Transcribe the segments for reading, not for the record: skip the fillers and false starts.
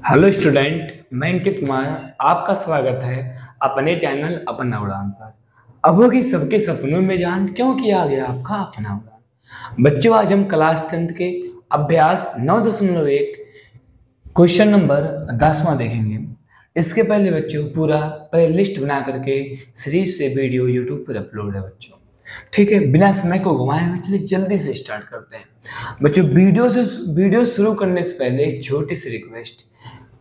Hello student, मैं अंकित कुमार। आपका स्वागत है अपने चैनल अपना उड़ान पर। अब होगी सबके सपनों में जान, क्यों किया गया आपका अपना उड़ान। बच्चों, आज हम क्लास 10 के अभ्यास 9.1 क्वेश्चन नंबर 10वां देखेंगे। इसके पहले बच्चों पूरा प्ले लिस्ट बना करके सीरीज से वीडियो यूट्यूब पर अपलोड है बच्चों। ठीक है, बिना समय को गंवाए हुए चलिए जल्दी से स्टार्ट करते हैं। बच्चों, वीडियो शुरू करने से पहले एक छोटी सी रिक्वेस्ट,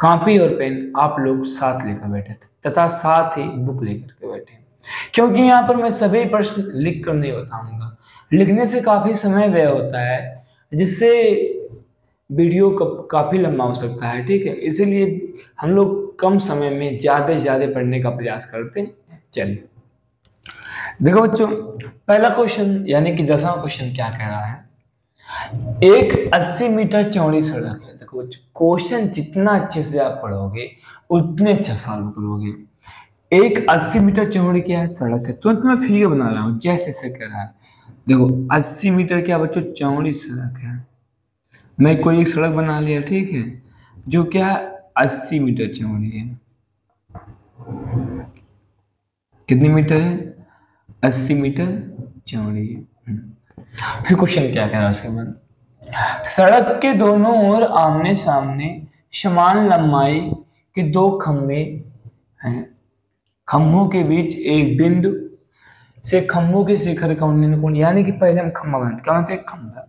कॉपी और पेन आप लोग साथ लेकर बैठे तथा साथ ही बुक लेकर के बैठे, क्योंकि यहाँ पर मैं सभी प्रश्न लिख कर नहीं बताऊंगा। लिखने से काफी समय व्यय होता है, जिससे वीडियो काफी लंबा हो सकता है। ठीक है, इसीलिए हम लोग कम समय में ज्यादा से ज्यादा पढ़ने का प्रयास करते हैं। चलिए देखो बच्चों, पहला क्वेश्चन यानी कि 10वां क्वेश्चन क्या कह रहा है। एक 80 मीटर चौड़ी सड़क है। देखो बच्चों, क्वेश्चन जितना अच्छे से आप पढ़ोगे उतने अच्छा सॉल्व करोगे। एक 80 मीटर चौड़ी क्या है, सड़क है। तुरंत मैं फिगर बना रहा हूँ जैसे से कह रहा है। देखो 80 मीटर क्या बच्चों, चौड़ी सड़क है। मैं कोई एक सड़क बना लिया, ठीक है, जो क्या 80 मीटर चौड़ी है। कितनी मीटर है, 80 मीटर चौड़ी है। फिर क्वेश्चन क्या कह रहा है उसके बाद, सड़क के दोनों ओर आमने सामने समान लंबाई के दो खंभे हैं। खंभों के बीच एक बिंदु से खंभों के शिखर का उन्नयन कोण, यानी कि पहले हम खंभा बनाते, क्या बनाते हैं, खंभा।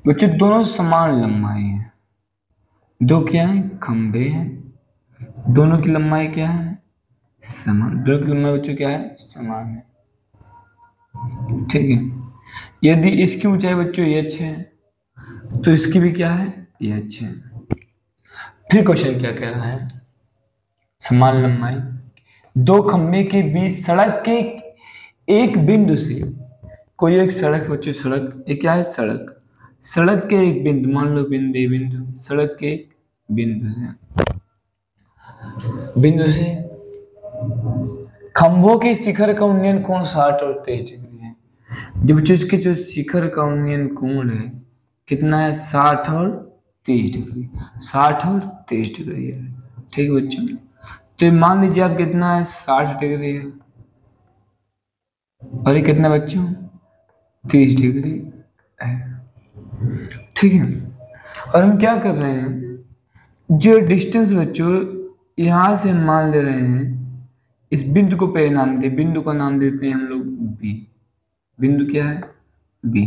बच्चों दोनों समान लंबाई है, दो क्या है, खंभे हैं। दोनों की लंबाई क्या है, समान। दोनों की लंबाई बच्चों क्या है, समान है। ठीक है, यदि इसकी ऊंचाई बच्चों h है तो इसकी भी क्या है, h है। फिर क्वेश्चन क्या कह रहा है, समान लंबाई दो खंभे के बीच सड़क के एक बिंदु से, कोई एक सड़क बच्चों, सड़क ये क्या है, सड़क। सड़क के एक बिंदु, मान लो बिंदु बिंदु, सड़क के एक बिंदु से खंभों के शिखर का उन्नयन कोण 60 और 23 डिग्री है। जब बच्चों इसके जो शिखर का उन्नयन कोण है कितना है, 60 और 23 डिग्री। 60 और 23 डिग्री है। ठीक है बच्चों, तो मान लीजिए आप कितना है, 60 डिग्री है, और ये कितना बच्चों, 30 डिग्री है। ठीक है, और हम क्या कर रहे हैं, जो डिस्टेंस बच्चों यहां से हम मान ले रहे हैं, इस बिंदु को पहले नाम दे, बिंदु का नाम देते हैं हम लोग बी। बिंदु क्या है, बी।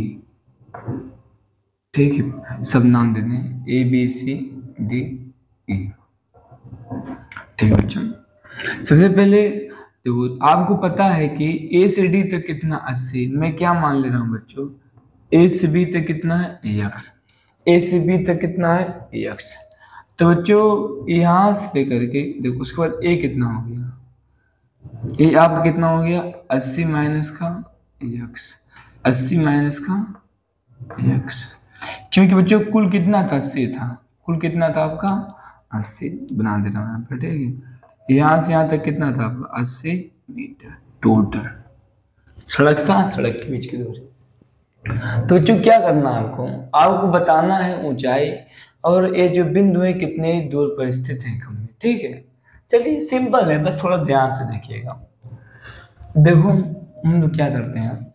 ठीक है, सब नाम देते हैं A B C D E. ठीक है बच्चों, सबसे पहले देखो, आपको पता है कि ए से डी तक कितना 80, मैं क्या मान ले रहा हूं बच्चों, ए से बी तक कितना है, एक्स। ए से बी तक कितना है, एक्स। तो बच्चों यहां से लेकर के देखो, उसके बाद ए कितना हो गया, ये आपका कितना हो गया, 80 माइनस का एक्स। 80 माइनस का एक्स, क्योंकि बच्चों कुल कितना था, 80 था। कुल कितना था आपका, 80 बना दे रहा हूं यहाँ पर। ठीक है, यहाँ से यहाँ तक कितना था आपका, 80 मीटर टोटल सड़क था, सड़क के बीच की दूरी। तो बच्चों क्या करना है आपको, आपको बताना है ऊंचाई और ये जो बिंदु है कितने दूर पर स्थित है खंभे। ठीक है, चलिए सिंपल है, बस थोड़ा ध्यान से देखिएगा। देखो हम लोग क्या करते हैं,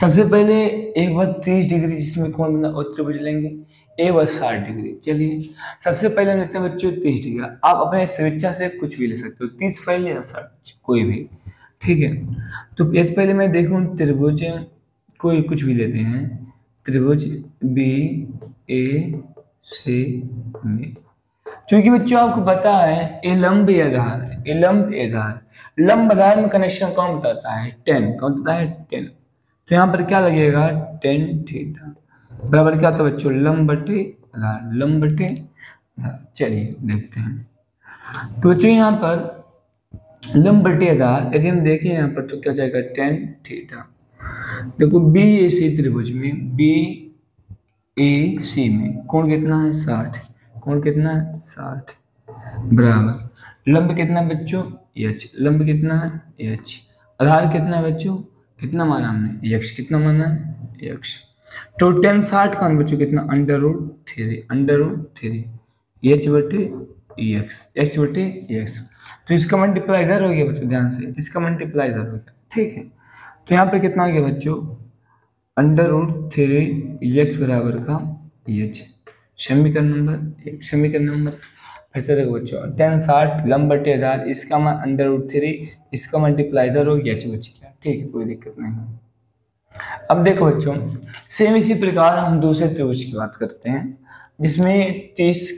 सबसे पहले एक बार 30 डिग्री जिसमें कौन बना और त्रिभुज लेंगे, ए बार 60 डिग्री। चलिए सबसे पहले लेते हैं बच्चों 30 डिग्री। आप अपने स्वेच्छा से कुछ भी ले सकते हो, 30 पहले या 60 कोई भी। ठीक है, तो एक पहले मैं देखूं त्रिभुज, कोई कुछ भी लेते हैं, त्रिभुज बी ए से में, क्योंकि बच्चों आपको पता है ये लंब आधार है, ये लंब आधार, लंब आधार में कनेक्शन कौन बताता है, 10। कौन बताता है, 10। तो यहाँ पर क्या लगेगा, 10 थीटा बराबर क्या होता है बच्चों, लंब बटे आधार, लंब बटे आधार। चलिए देखते हैं, तो बच्चों यहाँ पर लंब बटे आधार यदि हम देखें यहाँ पर तो क्या जाएगा, 10 थीटा। देखो बी ए सी त्रिभुज में, बी ए सी में कोण कितना है, 60। कोण कितना है, 60 बराबर लंब कितना बच्चों, एच। लंब कितना है, एच। आधार कितना है बच्चों, कितना माना हमने, एक्स। कितना माना है, एक्स। तो टेन 60 का मान बच्चों कितना, अंडर रूट 3 एच बटे एक्स बटे एक्स। तो इसका मल्टीप्लाई इधर हो गया बच्चों, ध्यान से, इसका मल्टीप्लाई इधर हो गया, ठीक है। तो यहाँ पे कितना हो गया बच्चों, अंडर रूट 3 एक्स बराबर का एच, समीकरण नंबर फिर से देखो बच्चों, टेन 60 लंब बटे 1000, इसका मान अंडर रूट 3, इसका मल्टीप्लाई इधर हो गया, एच बच गया, ठीक है, कोई दिक्कत नहीं। अब देखो बच्चों, सेम इसी प्रकार हम दूसरे त्रिभुज की बात करते हैं, जिसमें 30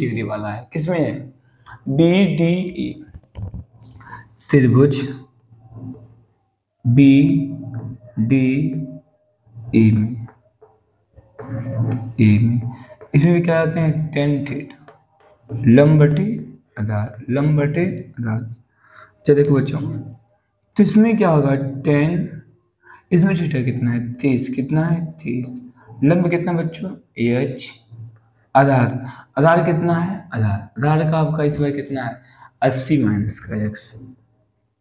डिग्री वाला है। किसमें है, बी डी ई त्रिभुज बी डी ई में इसमें भी क्या आते हैं, टेन थीटा लंब बटे आधार। चलो देखो बच्चों, तो इसमें क्या होगा, 10, इसमें थीटा कितना है, 30, कितना है 30, लंब कितना बच्चों, एच, आधार कितना है, आधार का आपका इस बार कितना है, 80 माइनस का एक्स,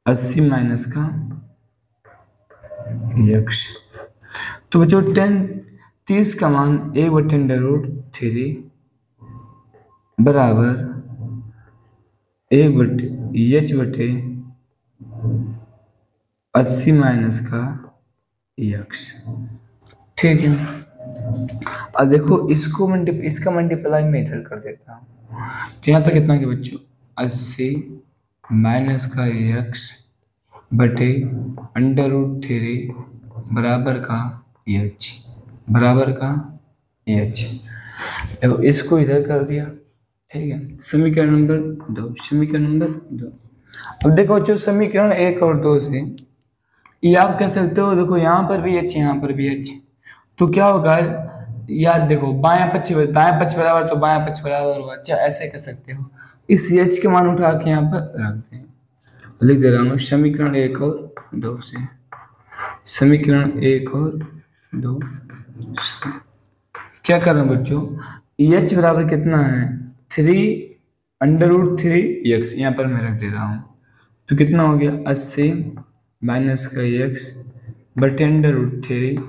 80 माइनस का एक्स। तो बच्चों 30 का मान 1/√3 बराबर 1/80 माइनस का एक्स, ठीक है। अब देखो इसका मल्टीप्लाई मैं इधर कर देता हूँ, तो यहाँ पे कितना के बच्चों, 80 माइनस का एक्स बटे अंडर रूट 3 बराबर का एच। देखो इसको इधर कर दिया, ठीक है, समीकरण नंबर 2। अब देखो बच्चों, समीकरण 1 और 2 से ये आप कह सकते हो, देखो यहाँ पर भी एच, यहाँ पर भी एच, तो क्या होगा याद देखो, दायां पक्ष बराबर तो बायां पक्ष बराबर होगा, अच्छा ऐसे कह सकते हो। इस एच के मान उठा के यहाँ पर रखते हैं, लिख दे रहा हूँ समीकरण 1 और 2 से, समीकरण 1 और 2 क्या कर रहे हैं बच्चों, एच बराबर कितना है, 3√3x, यहाँ पर मैं रख दे रहा हूँ, तो कितना हो गया, 80 माइनस का एक्स बटे अंडर रूट 3,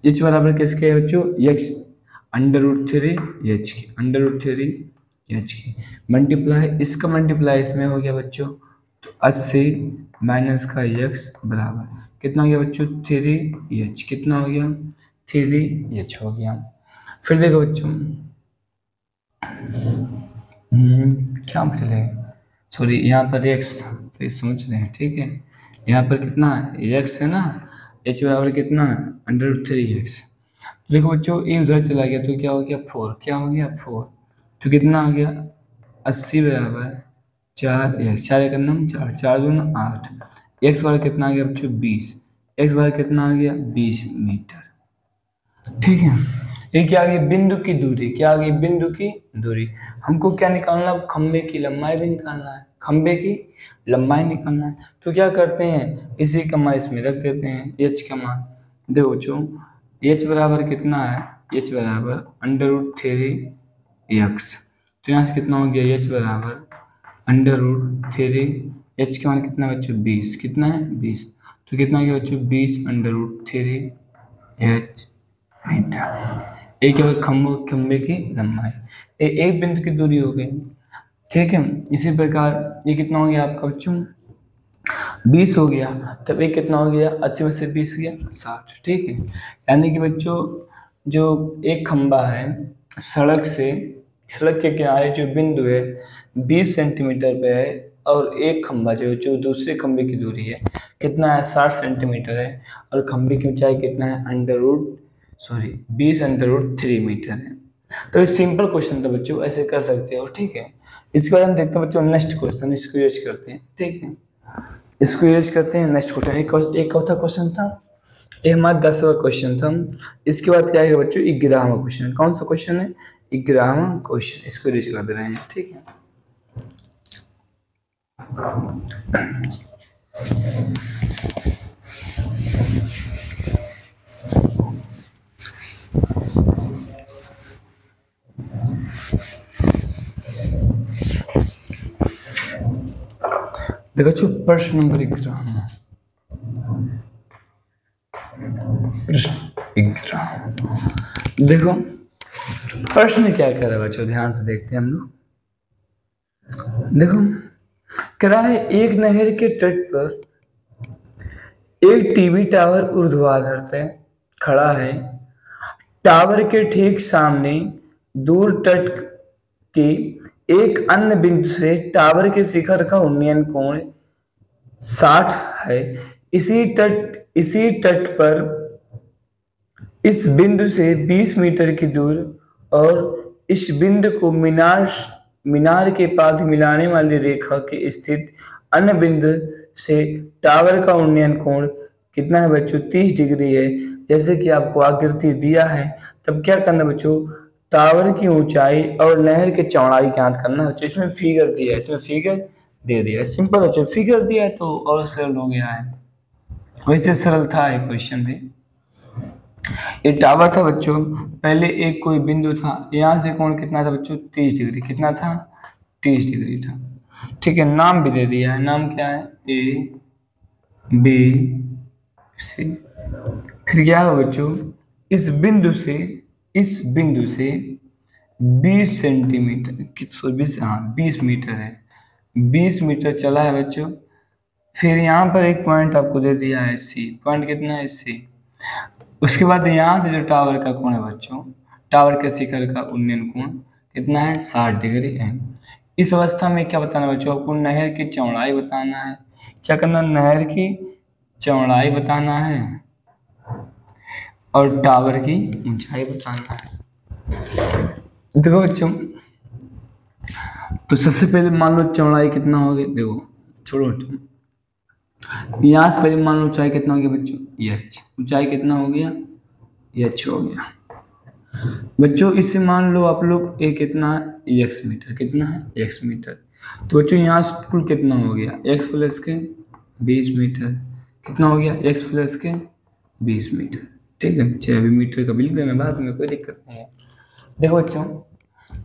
एच बराबर किसके है बच्चों, एक्स, अंडर रूट 3 की मल्टीप्लाई, इसका मल्टीप्लाई इसमें हो गया बच्चों, तो 80 माइनस का एक्स बराबर कितना हो गया बच्चों, 3h, कितना हो गया, 3h हो गया। फिर देखो बच्चों, क्या बचले, सॉरी यहाँ पर एक्स था, तो सोच रहे हैं, ठीक है, यहाँ पर कितना है, एक्स है ना, h बराबर कितना है, अंडर रूट 3x। देखो बच्चों ये उधर चला गया, तो क्या हो गया, 4, क्या हो गया 4, तो कितना आ गया, 80 बराबर 4x, 4 का नाम 4, 4 दूना 8, x बराबर कितना आ गया बच्चों, 20, x बराबर कितना आ गया, 20 मीटर, ठीक है। ये क्या आ गई, बिंदु की दूरी, क्या आ गई, बिंदु की दूरी। हमको क्या निकालना, खंबे की लंबाई भी निकालना है, तो क्या करते हैं, इसी का मान इसमें रख देते हैं, h का मान, देखो बच्चों h बराबर कितना है, h बराबर अंडर रूट 3x, तो यहाँ से कितना हो गया, h बराबर अंडर रूट 3, h का मान कितना बच्चों, 20, कितना है 20, तो कितना हो गया बच्चों, 20 अंडर रूट 3h मीटर। एक खंबे की लंबाई, एक बिंदु की दूरी हो गई, ठीक है। इसी प्रकार ये कितना हो गया आपका बच्चों, 20 हो गया, तब एक कितना हो गया, 80 में से 20 गया 60, ठीक है। यानी कि बच्चों जो एक खंबा है, सड़क के किनारे जो बिंदु है 20 सेंटीमीटर पे है, और एक खंबा जो दूसरे खंबे की दूरी है कितना है, 60 सेंटीमीटर है, और खंबे की ऊंचाई कितना है, 20 अंडर रूट 3 मीटर है। तो ये सिंपल क्वेश्चन था बच्चों, ऐसे कर सकते हो, ठीक है। इसके बाद हम देखते हैं बच्चों नेक्स्ट क्वेश्चन, इसको यूज करते हैं, ठीक है, इसको यूज करते हैं। नेक्स्ट क्वेश्चन, एक चौथा क्वेश्चन था, ये हमारा 10वां क्वेश्चन था। इसके बाद क्या है बच्चों, 11वां क्वेश्चन, कौन सा क्वेश्चन है, 11वां क्वेश्चन, इसको यूज कर दे रहे हैं, ठीक है। देखो प्रश्न नंबर 11, प्रश्न 11। देखो प्रश्न क्या कह रहा है बच्चों, ध्यान से देखते हैं हम लोग। देखो कह रहा है एक नहर के तट पर एक टीवी टावर ऊर्ध्वाधर से खड़ा है। टावर के ठीक सामने दूर तट के एक अन्य बिंदु से टावर के शिखर का उन्नयन कोण 60 है। इसी तट पर इस बिंदु से 20 मीटर की दूर और इस बिंदु को मीनार के पास मिलाने वाली रेखा के स्थित अन्य बिंदु से टावर का उन्नयन कोण कितना है बच्चों, 30 डिग्री है। जैसे कि आपको आकृति दिया है, तब क्या करना बच्चों, टावर की ऊंचाई और नहर की चौड़ाई ज्ञात करना है। इसमें फिगर दिया है, इसमें फिगर दे दिया है, सिंपल बच्चों, फिगर दिया है तो और सरल हो गया है। वैसे सरल था ये क्वेश्चन भी। ये टावर था बच्चों, पहले एक कोई बिंदु था, यहाँ से कोण कितना था बच्चों, 30 डिग्री। कितना था, 30 डिग्री था। ठीक है, नाम भी दे दिया है, नाम क्या है, ए बी सी। फिर क्या होगा बच्चों, इस बिंदु से 20 सेंटीमीटर, 20 मीटर है, 20 मीटर चला है बच्चों। फिर यहाँ पर एक पॉइंट आपको दे दिया है सी, पॉइंट कितना है सी। उसके बाद यहाँ से जो टावर का कोण है बच्चों, टावर के शिखर का उन्नयन कोण कितना है, 60 डिग्री है। इस अवस्था में क्या बताना बच्चों, आपको नहर की चौड़ाई बताना है। क्या करना, नहर की चौड़ाई बताना है और टावर की ऊंचाई बताना है। देखो बच्चों, तो सबसे पहले मान लो चौड़ाई कितना होगी, देखो छोड़ो तुम, यहाँ से पहले मान लो ऊंचाई कितना हो गया बच्चों, h। ऊंचाई कितना हो गया, h हो गया बच्चों। इससे मान लो आप लोग ये कितना है, x मीटर, कितना है x मीटर। तो बच्चों यहाँ से कुल कितना हो गया, x प्लस के 20 मीटर। कितना हो गया, x प्लस के 20 मीटर। ठीक है, चाहे अभी मीटर का बिल देना बाद में, कोई दिक्कत नहीं है। देखो बच्चों,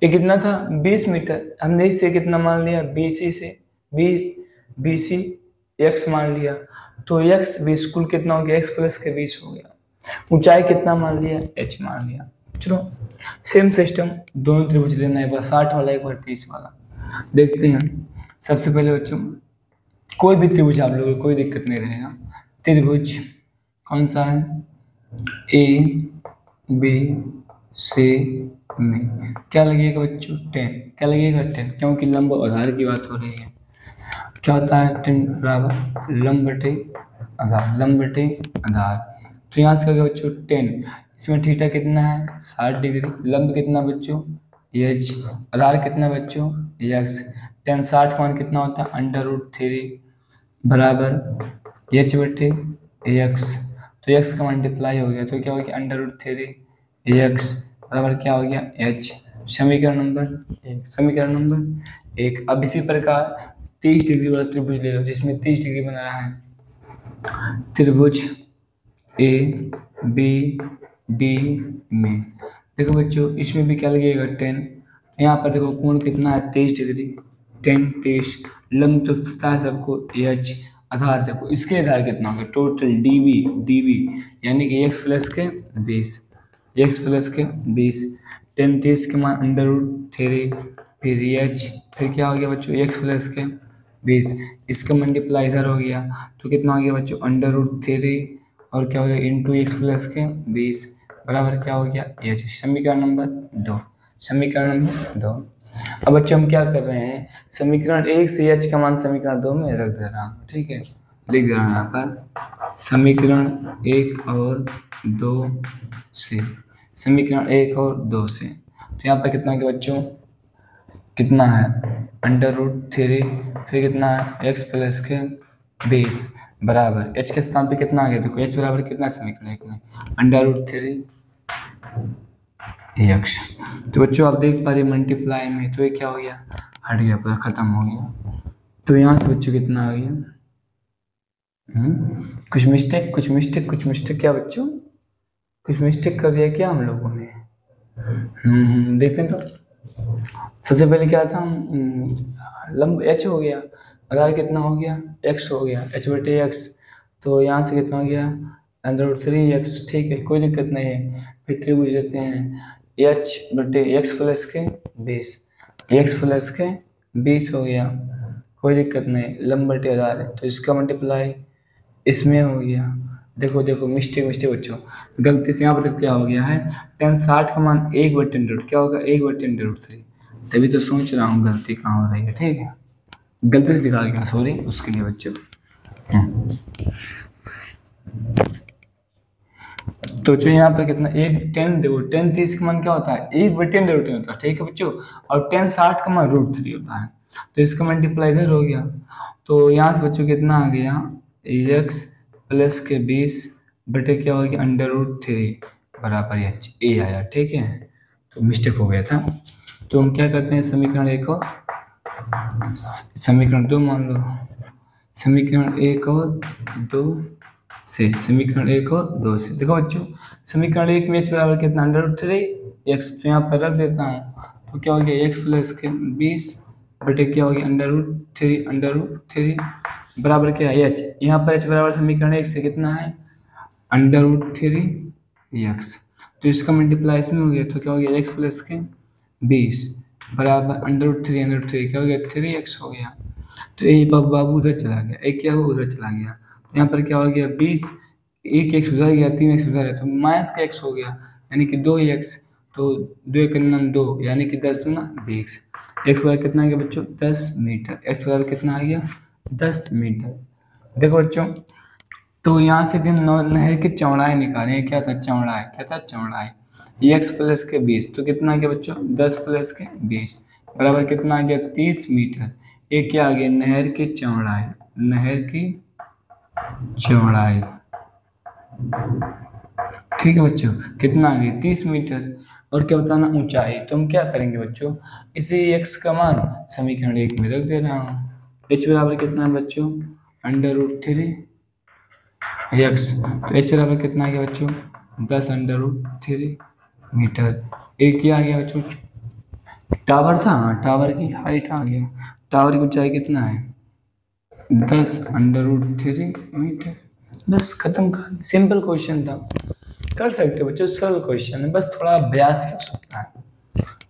ये कितना था, 20 मीटर। हमने इससे कितना मान लिया, BC से BC x मान लिया, तो x 20 कुल कितना हो गया, x प्लस के 20 हो गया। ऊंचाई कितना मान लिया, h मान लिया। चलो सेम सिस्टम, दोनों त्रिभुज लेना है, एक बार 60 वाला एक बार 30 वाला। देखते हैं। सबसे पहले बच्चों कोई भी त्रिभुज आप लोगों को कोई दिक्कत नहीं रहेगा। त्रिभुज कौन सा है, ए बी सी में क्या लगेगा बच्चों, 10। क्या लगेगा, 10, क्योंकि लंब आधार की बात हो रही है। क्या होता है, 10 बराबर लंब बटे आधार, लंब बटे आधार। तो यहाँ से क्या बच्चों, 10। इसमें थीटा कितना है, 60 डिग्री। लंब कितना बच्चों, h। आधार कितना बच्चों, x। 10 60 मान कितना होता है, √3 बराबर h बटे x। तो x का मल्टीप्लाई हो गया, तो क्या हो गया, √3 x बराबर क्या हो गया, h। समीकरण नंबर 1। अब इसी प्रकार 30 डिग्री वाला त्रिभुज ले लो, जिसमें 30 डिग्री बना रहा है। त्रिभुज ए बी डी में देखो बच्चों, इसमें भी क्या लगेगा, 10। यहाँ पर देखो कोण कितना है, 23 डिग्री। 10 23, लंब तो पता है सबको, h। आधार देखो, इसके आधार कितना होगा, टोटल dv यानी कि x प्लस के 20, x प्लस के 20। 10 30 के मान √3, फिर h, फिर क्या हो गया बच्चों, x प्लस के 20। इसका मल्टीप्लाई इधर हो गया, तो कितना हो गया बच्चों, √3 और क्या हो गया, इंटू x प्लस के 20 बराबर क्या हो गया, h। समीकरण नंबर 2। अब बच्चों हम क्या कर रहे हैं, समीकरण 1 से h का मान समीकरण 2 में रख दे रहा हूँ। ठीक है, लिख दे रहा हूँ यहाँ पर समीकरण 1 और 2 से, समीकरण 1 और 2 से। तो यहाँ पर कितना है बच्चों, कितना है, √3, फिर कितना है, x प्लस के 20 बराबर h के स्थान पे कितना आ गया, देखो h बराबर कितना, समीकरण 1 में √3 x। तो बच्चों आप देख पा रहे मल्टीप्लाई में, तो ये क्या हो गया, हट गया, पूरा खत्म हो गया। तो यहाँ से बच्चों कितना आ गया, कुछ मिस्टेक क्या बच्चों, कुछ मिस्टेक कर दिया क्या हम लोगों ने। देखते हैं तो सबसे पहले क्या था, लंब h हो गया, आधार कितना हो गया, x हो गया, h बटे x। तो यहाँ से कितना हो गया, √3x, ठीक है, कोई दिक्कत नहीं है। फिर त्रिभुज लेते हैं, h/x प्लस के 20, x प्लस के 20 हो गया, कोई दिक्कत नहीं। लंब बटे आधार है तो इसका मल्टीप्लाई इसमें हो गया। देखो देखो मिस्टेक बच्चों, गलती से यहाँ पर क्या हो गया है, tan 60 का मान 1/√, क्या होगा 1/√3। तभी तो सोच रहा हूँ गलती कहाँ हो रही है, ठीक है, गलती से दिखा गया, सॉरी उसके लिए बच्चों। तो जो यहाँ पर कितना, एक tan, देखो tan 30 का मान क्या होता है, 1/√3 होता है, ठीक है बच्चों, और tan 60 का मान √3 होता है, तो इसका मल्टीप्लाई इधर हो गया। तो यहाँ से बच्चों कितना आ गया, x प्लस के 20 बटे क्या हो गया √3 बराबर h, ए आया, ठीक है, तो मिस्टेक हो गया था। तो हम क्या करते हैं, समीकरण 1 को समीकरण 2 मान लो, समीकरण 1 और 2 से, समीकरण 1 और 2 से। देखो बच्चों, समीकरण 1 में h बराबर कितना √3 x, तो यहाँ पर रख देता हूँ, तो क्या हो गया x प्लस के 20 बटे क्या हो गया √3 बराबर क्या है h, यहाँ पर h बराबर समीकरण 1 से कितना है √3x, तो इसका मल्टीप्लाई इसमें हो गया, तो क्या हो गया x प्लस के 20 बराबर √3 क्या हो गया 3x हो गया। तो ये बाबू उधर चला गया, एक क्या हुआ उधर चला गया, यहाँ पर क्या हो गया 20, एक x उधर गया, 3x उधर है, तो माइनस का x हो गया, यानी कि 2x, तो 2×2 यानी कि 10×20, x बराबर कितना आ गया बच्चों 10 मीटर, x बराबर कितना आ गया 10 मीटर। देखो बच्चों, तो यहाँ से नहर की चौड़ाई निकालें, क्या था चौड़ाई, x प्लस के 20, तो कितना आ गया बच्चों 10 प्लस के 20 बराबर कितना आ गया 30 मीटर। एक क्या आ गया नहर की चौड़ाई, ठीक है बच्चों, कितना आ गया 30 मीटर। और क्या बताना ऊंचाई, तो हम क्या करेंगे बच्चों, इसी x का मान समीकरण 1 में रख दे रहा हूँ, h बराबर कितना है बच्चों √3x, तो h बराबर कितना आ गया बच्चों 10√3 मीटर। एक क्या आ गया बच्चों टावर था, टावर की हाइट आ गया, टावर की ऊंचाई कितना है 10√3 मीटर। बस खत्म कर, सिंपल क्वेश्चन था, कर सकते हो बच्चों, सरल क्वेश्चन है, बस थोड़ा अभ्यास ही हो सकता है।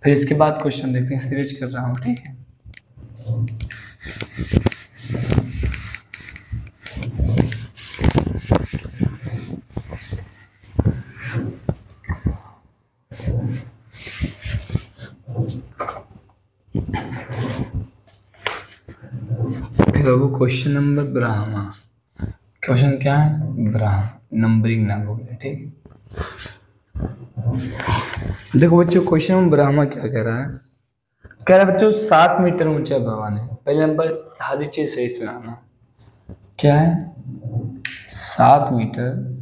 फिर इसके बाद क्वेश्चन देखते हैं, सीरीज कर रहा हूँ, ठीक है। फिर वो क्वेश्चन नंबर ब्राह्मा, क्वेश्चन क्या है ब्राह्म, नंबरिंग ना भूले, ठीक है। देखो बच्चों क्वेश्चन में ब्राह्मा क्या कह रहा है, कह रहा है बच्चों 7 मीटर ऊंचा भवन है। पहले नंबर हर एक चीज सही इसमें आना, क्या है 7 मीटर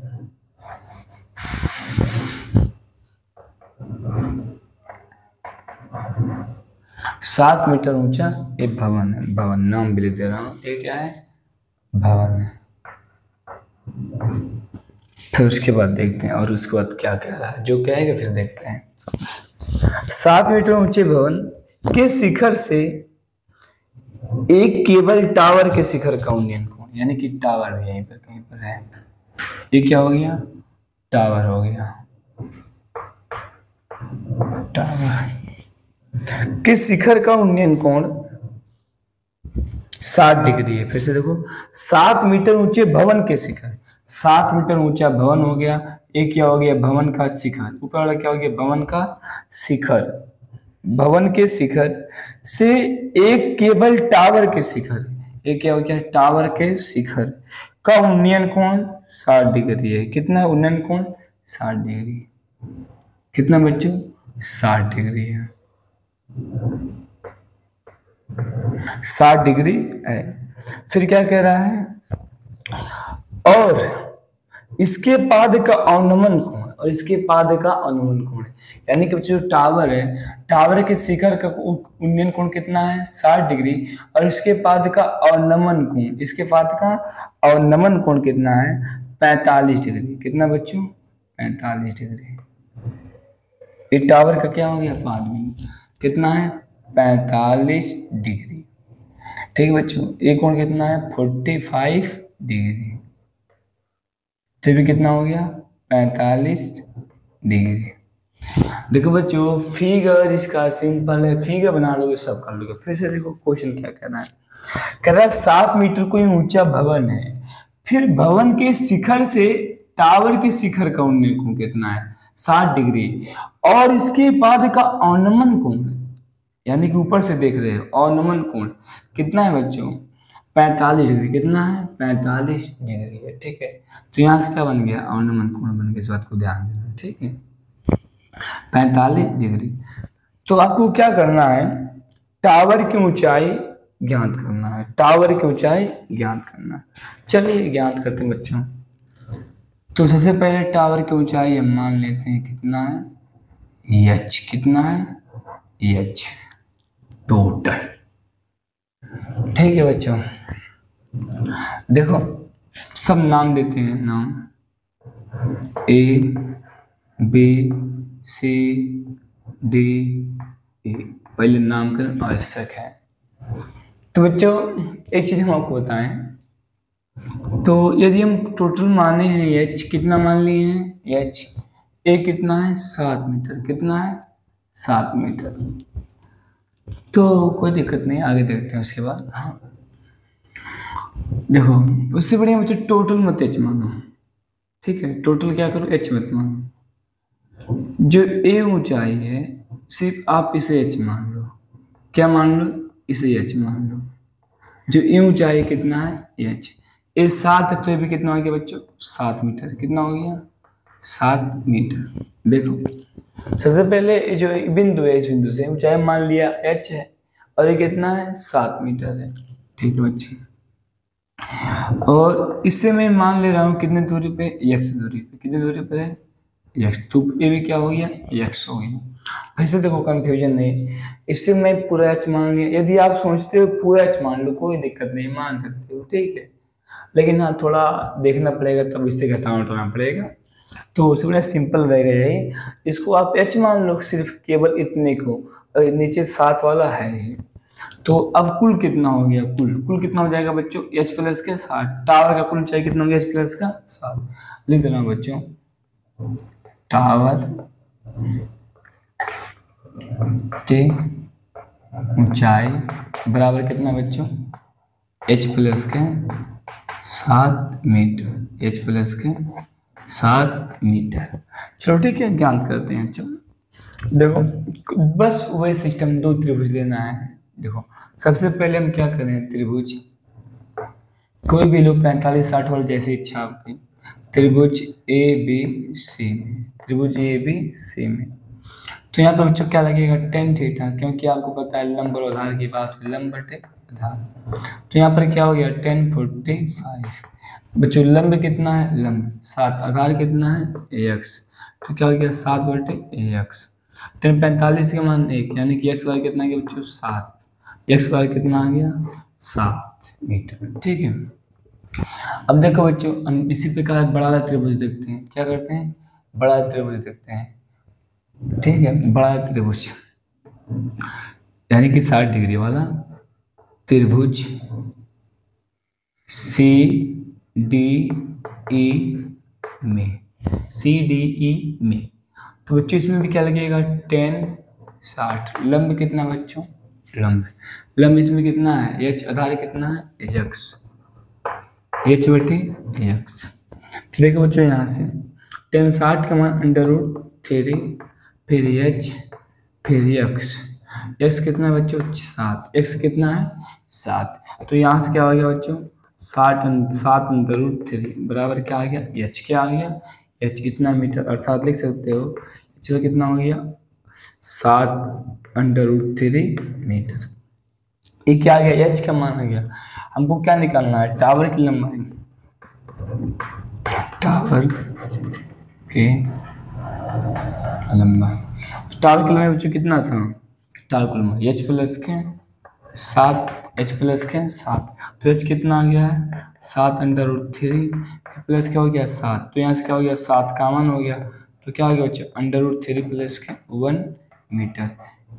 7 मीटर ऊंचा एक भवन है, भवन नाम भी लिख दे रहा हूँ, ये क्या है भवन है। फिर उसके बाद देखते हैं और उसके बाद क्या कह रहा है, जो कहेगा फिर देखते हैं। 7 मीटर ऊंचे भवन के शिखर से एक केबल टावर के शिखर का उन्नयन कोण, यानी कि टावर भी यहीं पर कहीं पर है, ये क्या हो गया टावर हो गया, टावर के शिखर का उन्नयन कोण 60 डिग्री है। फिर से देखो 7 मीटर ऊंचे भवन के शिखर, 7 मीटर ऊंचा भवन हो गया, एक क्या हो गया भवन का शिखर, ऊपर वाला क्या हो गया भवन का शिखर, भवन के शिखर से एक केबल टावर के शिखर, एक क्या हो गया टावर के शिखर का उन्नयन कोण 60 डिग्री है। कितना उन्नयन कोण 60 डिग्री, कितना बच्चों 60 डिग्री है, 60 डिग्री है। फिर क्या कह रहा है, और इसके पाद का अवनमन कोण, और इसके पाद का अनुमन कोण, यानी कि जो टावर है, टावर के शिखर का उन्नयन कोण कितना है 60 डिग्री, और इसके पाद का अवनमन कोण, इसके पाद का अवनमन कोण कितना है 45 डिग्री, कितना बच्चों 45 डिग्री। ये टावर का क्या हो गया पाद कितना है 45 डिग्री, ठीक है बच्चों। ये कोण कितना है 45 डिग्री, तो ये भी कितना हो गया 45 डिग्री। देखो बच्चों फिगर इसका सिंपल है, फिगर बना लोगे सब कर लोगे। फिर से देखो क्वेश्चन क्या कह रहा है, कह रहा है 7 मीटर कोई ऊंचा भवन है, फिर भवन के शिखर से टावर के शिखर का उन्नयन कोण कितना है 60 डिग्री, और इसके बाद का अवनमन कोण यानी कि ऊपर से देख रहे हो अवनमन कोण कितना है बच्चों 45 डिग्री। कितना है 45 डिग्री है, ठीक है। तो यहाँ से क्या बन गया अवनमन कोण बन गया, इस बात को ध्यान देना, ठीक है 45 डिग्री। तो आपको क्या करना है टावर की ऊंचाई ज्ञात करना है, टावर की ऊंचाई ज्ञात करना है। चलिए ज्ञात करते हैं बच्चों। तो सबसे पहले टावर की ऊंचाई हम मान लेते हैं कितना है एच, कितना है एच टोटल, ठीक है बच्चों। देखो सब नाम देते हैं, नाम A B C D E, पहले नामकरण आवश्यक है। तो बच्चों एक चीज हम आपको बताएं, तो यदि हम टोटल माने हैं एच, कितना मान लिए हैं एच, ए कितना है 7 मीटर, कितना है 7 मीटर। तो कोई दिक्कत नहीं, आगे देखते हैं उसके बाद। हाँ देखो उससे बढ़िया बच्चों टोटल मत एच मानो, ठीक है, टोटल क्या करो एच मत मानो। जो ए ऊंचाई है सिर्फ आप इसे एच मान लो, क्या मान लो इसे एच मान लो। जो ए ऊंचाई कितना है एच, ए 7 है तो ये भी कितना हो गया बच्चों 7 मीटर, कितना हो गया 7 मीटर। देखो सबसे पहले जो बिंदु है इस बिंदु से ऊंचाई मान लिया एच है, और ये कितना है 7 मीटर है, ठीक है बच्चे। और इससे मैं मान ले रहा हूँ कितने दूरी पे एक्स दूरी पे, कितनी दूरी पे है एक्स, तो ये भी क्या हो गया एक्स हो गया। ऐसे देखो कंफ्यूजन नहीं, इससे मैं पूरा एच मान लिया। यदि आप सोचते हो पूरा एच मान लो कोई दिक्कत नहीं, मान सकते हो, ठीक है, लेकिन हाँ थोड़ा देखना पड़ेगा, तब इससे घटाना उठाना पड़ेगा। तो उससे बड़ा सिंपल रहेगा यही, इसको आप एच मान लो सिर्फ केवल इतने को, और नीचे 7 वाला है ये। तो अब कुल कितना हो गया, कुल कितना हो जाएगा बच्चों एच प्लस के 7, टावर का कुल चाहिए कितना हो गया एच प्लस का 7। लिख देना बच्चों टावर की ऊंचाई बराबर कितना बच्चों एच प्लस के 7 मीटर, एच प्लस के 7 मीटर। चलो ठीक है ज्ञात करते हैं। चलो देखो बस वही सिस्टम, दो त्रिभुज लेना है। देखो सबसे पहले हम क्या करें, त्रिभुज कोई भी लो 45 60 वाला जैसी इच्छा आपकी, त्रिभुज ए बी सी में, त्रिभुज ए बी सी में। तो यहाँ पर बच्चों क्या लगेगा tan थीटा, क्योंकि आपको पता है लंब और आधार की बात हुई, लंब बटे आधार। तो यहाँ पर क्या हो गया tan 45। बच्चों लंब कितना है लंब 7, आधार कितना है x, तो क्या हो गया 7 बटे x। tan 45 का मान 1, यानी कि x बार कितना गया बच्चों 7, x बार कितना आ गया 7 मीटर, ठीक है। अब देखो बच्चों हम इसी प्रकार बड़ा वाला त्रिभुज देखते हैं, क्या करते हैं बड़ा त्रिभुज देखते हैं, ठीक है। बड़ा त्रिभुज यानी कि 60 डिग्री वाला त्रिभुज सी डी ई में, सी डी ई में। तो बच्चों इसमें भी क्या लगेगा tan 60, लंब कितना बच्चों लंब इसमें कितना है एच, आधार कितना है एक्स, एच बटे एक्स। तो देखो बच्चों यहाँ से tan 60 का मान √3, फिर एच, फिर एक्स कितना है बच्चों 7, एक्स कितना है 7। तो यहाँ से क्या हो गया बच्चों 7 √3 बराबर क्या आ गया एच, क्या आ गया एच इतना मीटर, अर्थात लिख सकते हो एच का कितना हो गया 7 √3 मीटर। ये क्या आ गया एच का मान आ गया। हमको क्या निकालना है टावर की लंबाई, टावर की लंबाई, टावर की लंबाई बच्चों कितना था, टावर की लंबाई एच प्लस के 7, एच प्लस के 7, तो एच कितना आ गया है 7 √3 प्लस क्या हो गया 7, तो यहाँ से क्या हो गया 7 कॉमन हो गया, तो क्या हो गया बच्चों √3 प्लस के 1 मीटर।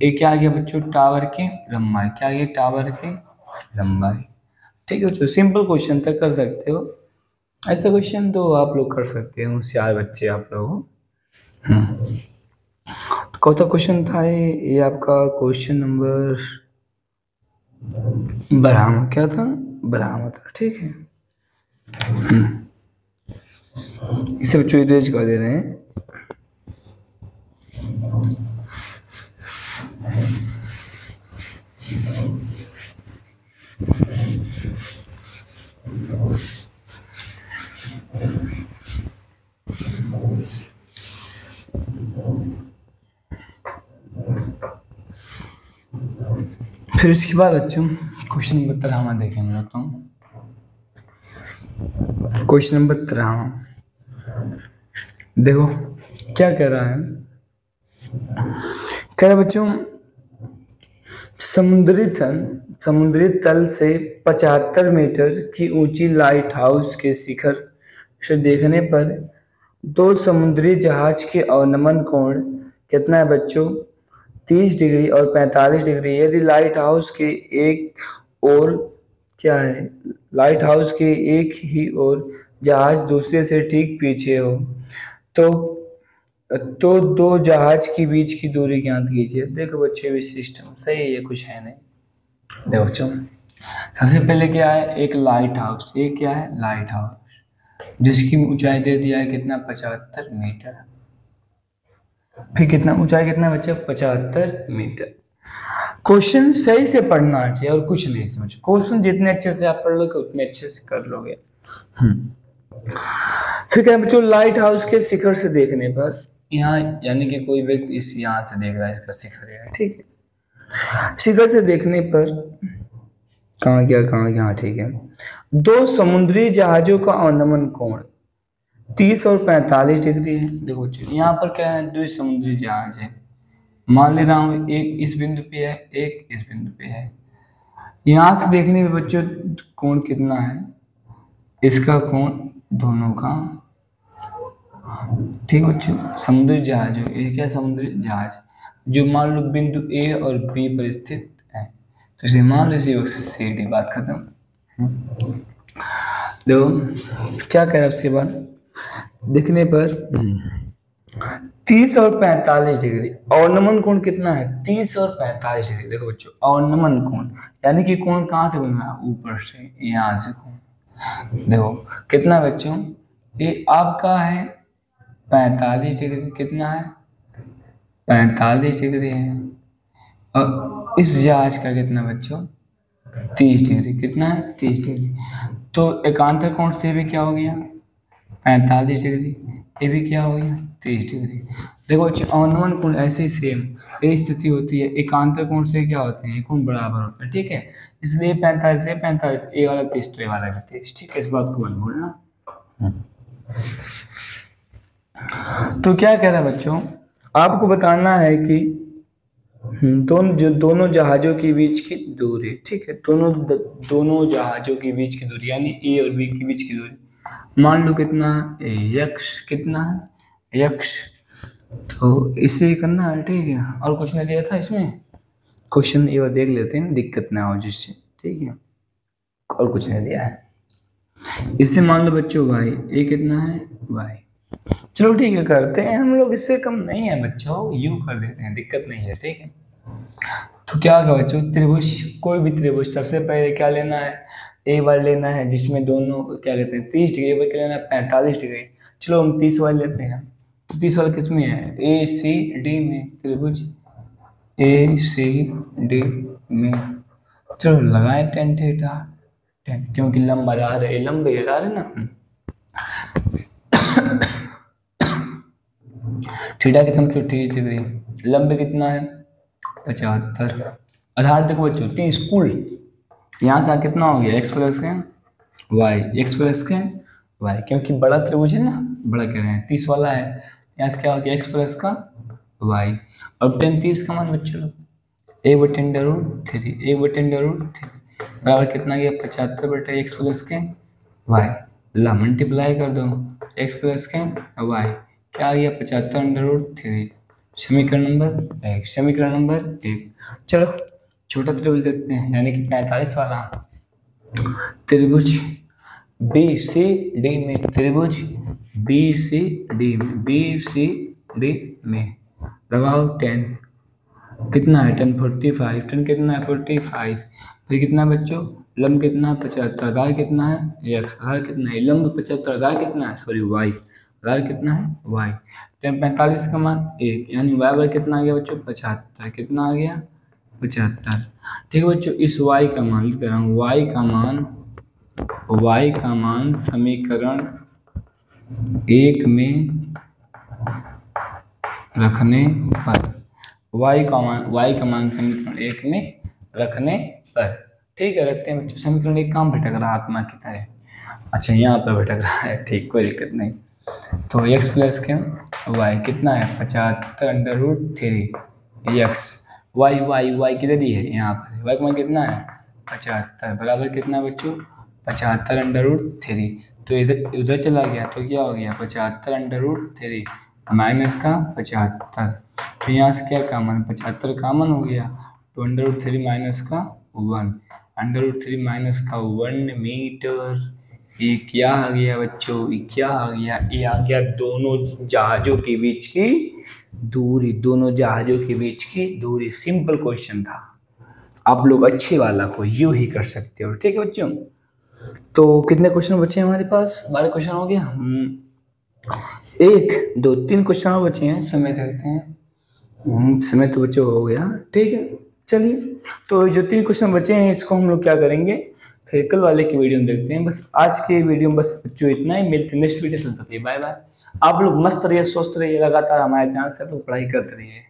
ये क्या आ गया बच्चों टावर की लंबाई, क्या आ गया टावर की लंबाई, ठीक है बच्चों। सिंपल क्वेश्चन तक कर सकते हो। ऐसा क्वेश्चन तो आप लोग कर सकते हैं, होशियार बच्चे आप लोग हो। तो कौन सा क्वेश्चन था ये आपका क्वेश्चन नंबर 12 क्या था? 12 था, ठीक है। इसे बच्चों इरेज कर दे रहे हैं। फिर इसके बाद बच्चों क्वेश्चन नंबर 13 देखें हम लोग। तो क्वेश्चन नंबर 13 देखो क्या कह रहा है। कह रहा बच्चों समुद्री तल से 75 मीटर की ऊंची लाइट हाउस के शिखर से देखने पर दो समुद्री जहाज के अवनमन कोण कितना है बच्चों? 30 डिग्री और 45 डिग्री। यदि लाइट हाउस के एक और क्या है, लाइट हाउस के एक ही और जहाज दूसरे से ठीक पीछे हो तो दो जहाज के बीच की दूरी ज्ञात कीजिए। देखो बच्चे भी सिस्टम सही है, कुछ है नहीं। देखो बच्चों सबसे पहले क्या है, एक लाइट हाउस। ये क्या है? लाइट हाउस, जिसकी ऊंचाई दे दिया है कितना? 75 मीटर। फिर कितना ऊंचाई, कितना बच्चे? 75 मीटर। क्वेश्चन सही से पढ़ना चाहिए और कुछ नहीं समझो। क्वेश्चन जितने अच्छे से आप पढ़ लोगे उतने अच्छे से कर लोगे। फिर क्या बच्चों, लाइट हाउस के शिखर से देखने पर, यहाँ यानी कि कोई व्यक्ति इस यहाँ से देख रहा है, इसका शिखर है, ठीक है। शिखर से देखने पर कहाँ गया, ठीक है। दो समुद्री जहाजों का अवनमन कोण 30 और 45 डिग्री है। देखो यहाँ पर क्या है, दो समुद्री जहाज है। मान ले रहा हूँ एक इस बिंदु पे है, एक इस बिंदु पे है। यहाँ से देखने में बच्चों कोण कितना है? इसका कोण दोनों का, ठीक है बच्चों। समुद्री जहाज, ये क्या? समुद्री जहाज जो मान लो बिंदु ए और बी पर स्थित है, तो इसे मान लो इसी सी डी, बात खत्म। देखो क्या कह रहा है उसके बाद, देखने पर 30 और 45 डिग्री। अवनमन कोण कितना है? 30 और 45 डिग्री। देखो बच्चों अवनमन कोण यानी कि कोण कहाँ से बन रहा है? ऊपर से, यहाँ से कोण। देखो कितना बच्चों, ये आपका है 45 डिग्री, कितना है? 45 डिग्री है। और इस जहाज का कितना बच्चों? 30 डिग्री। कितना है? 30 डिग्री। तो एकांतर कोण से भी क्या हो गया? 45 डिग्री। ये भी क्या हो गया? 30 डिग्री। देखो अवनमन कोण ऐसे ही सेम ये स्थिति होती है। एकांतर कोण से क्या होते हैं? कोण बराबर होता है, ठीक है। इसलिए 45 से 45, ए वाला 30, ए वाला भी 30, ठीक है। इस बात को मत भूलना। तो क्या कह रहा है बच्चों, आपको बताना है कि दोनों जहाजों के बीच की दूरी, ठीक है। दोनों जहाजों के बीच की दूरी यानी ए और बी के बीच की दूरी मान लो कितना है? यक्ष। कितना है? यक्ष। तो इसे करना है, ठीक है। और कुछ नहीं दिया था इसमें, क्वेश्चन ये देख लेते हैं, दिक्कत ना हो जिससे, ठीक है। और कुछ नहीं दिया है। इससे मान लो बच्चों y, ये कितना है? y। चलो ठीक है, करते हैं हम लोग, इससे कम नहीं है बच्चों, यू कर देते हैं, दिक्कत नहीं है, ठीक है। तो क्या होगा बच्चों, त्रिभुज, कोई भी त्रिभुज सबसे पहले क्या लेना है? ए वाला लेना है जिसमें दोनों क्या कहते हैं 30 डिग्री, पर क्या लेना है? 45 डिग्री। चलो हम 30 वाला लेते हैं। तो 30 वाला किस में है? ए सी डी में, त्रिभुज ए सी डी में। चलो लगाए टेन थीटा, क्योंकि लंबा जा रहे, लंबे जा रहे ना। थीटा कितना? 30 डिग्री। लंबे कितना है? 75। आधार देखो बच्चों, 30 कुल यहाँ से कितना हो गया? एक्स प्लस के वाई, एक्स प्लस के वाई, क्योंकि बड़ा त्रिभुज है ना, बड़ा कह रहे हैं 30 वाला है। यहाँ से क्या हो गया? एक्स प्लस का वाई। और 10 30 का मान बच्चों 1/√3, 1/√3 बराबर कितना गया? 75/x प्लस के वाई। ला मल्टीप्लाई कर दो, एक्स प्लस के वाई क्या आ गया? 75/√3। समीकरण नंबर 1, समीकरण नंबर 1। चलो छोटा त्रिभुज देखते हैं, यानी कि 45 वाला त्रिभुज बी सी डी में त्रिभुज बी सी डी में, बी सी डी में लगाओ 10, कितना है 10 45, 10 कितना है 45, फिर कितना बच्चों लंब कितना है 75, आधार कितना है x, आधार कितना है लंब 75, आधार कितना है सॉरी y, आधार कितना है y, 45 का मान 1, यानी y पर कितना आ गया बच्चों 75, कितना आ गया 75। ठीक है बच्चों, इस y का मान लिख रहा हूँ, y का मान समीकरण 1 में रखने पर, y का मान समीकरण 1 में रखने पर, ठीक है रखते हैं बच्चों। समीकरण 1 काम भटक रहा आत्मा की तरह, अच्छा यहाँ पर भटक रहा है, ठीक कोई दिक्कत नहीं। तो x प्लस क्या y कितना है 75 अंडर रूट 3 x, y किधर ही है यहाँ पर, y का मान कितना है 75 बराबर कितना बच्चों 75 अंडर रूट 3, तो इधर उधर चला गया तो क्या हो गया 75 अंडर रूट 3 माइनस का 75, तो यहाँ से क्या कामन 75 कामन हो गया, तो अंडर रूट 3 माइनस का 1, अंडर रूट 3 माइनस का 1 मीटर, ये क्या आ गया बच्चों, ये क्या आ गया, ये आ गया दोनों जहाजों के बीच की दूरी, दोनों जहाजों के बीच की दूरी। सिंपल क्वेश्चन था, आप लोग अच्छे वाला को यूं ही कर सकते हो, ठीक है बच्चों। तो कितने क्वेश्चन बचे हैं हमारे पास, 12 क्वेश्चन हो गया, 1 2 3 क्वेश्चन और बचे हैं, समय देखते हैं, समय तो बच्चों हो गया, ठीक है चलिए। तो जो 3 क्वेश्चन बचे हैं इसको हम लोग क्या करेंगे फिर कल वाले की वीडियो में देखते हैं। बस आज के वीडियो में बस बच्चों इतना ही, मिलते हैं नेक्स्ट वीडियो से, बाय बाय। आप लोग मस्त रहिए, स्वस्थ रहिए, लगातार हमारे चैनल से आप लोग पढ़ाई करते रहिए।